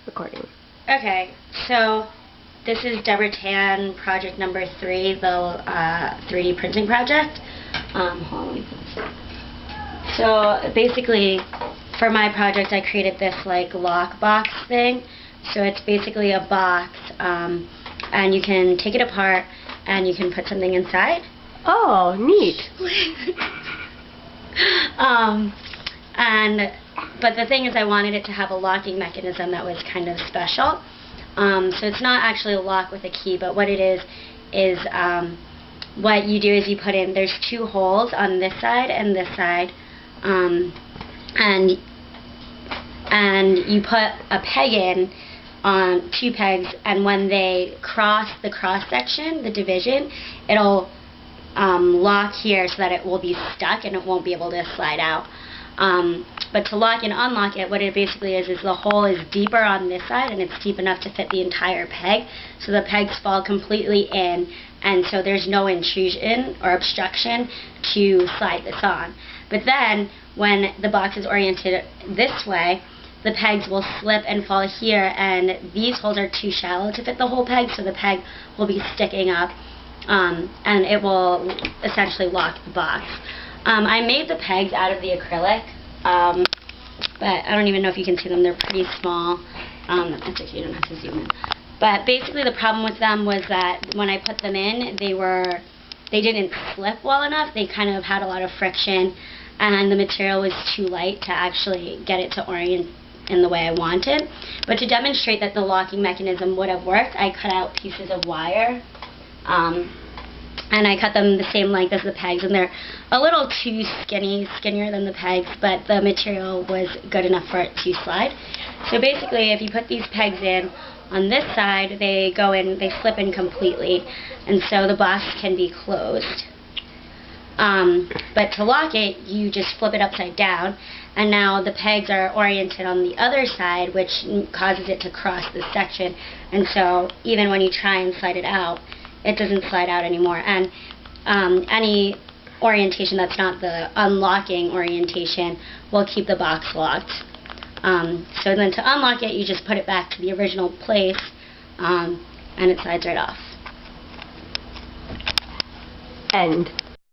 recording. Okay, so this is Deborah Tan, project number 3, the 3D printing project. Hold on. So basically, for my project, I created this like lock box thing. So it's basically a box, and you can take it apart, and you can put something inside. Oh, neat. But the thing is, I wanted it to have a locking mechanism that was kind of special. So it's not actually a lock with a key, but what it is what you do is you put in, there's 2 holes on this side and this side, and you put a peg in on 2 pegs, and when they cross the cross section, the division, it'll lock here so that it will be stuck and it won't be able to slide out. But to lock and unlock it, what it basically is the hole is deeper on this side, and it's deep enough to fit the entire peg, so the pegs fall completely in, and so there's no intrusion or obstruction to slide this on. But then, when the box is oriented this way, the pegs will slip and fall here, and these holes are too shallow to fit the whole peg, so the peg will be sticking up, and it will essentially lock the box. I made the pegs out of the acrylic, but I don't even know if you can see them. They're pretty small. That's okay, you don't have to zoom in. But basically the problem with them was that when I put them in, they didn't slip well enough. They kind of had a lot of friction, and the material was too light to actually get it to orient in the way I wanted. But to demonstrate that the locking mechanism would have worked, I cut out pieces of wire. And I cut them the same length as the pegs, and they're a little too skinnier than the pegs, but the material was good enough for it to slide. So basically, if you put these pegs in on this side, they go in, they slip in completely, and so the box can be closed. But to lock it, you just flip it upside down, and now the pegs are oriented on the other side, which causes it to cross this section, and so even when you try and slide it out, it doesn't slide out anymore. And any orientation that's not the unlocking orientation will keep the box locked. So then to unlock it, you just put it back to the original place, and it slides right off. End.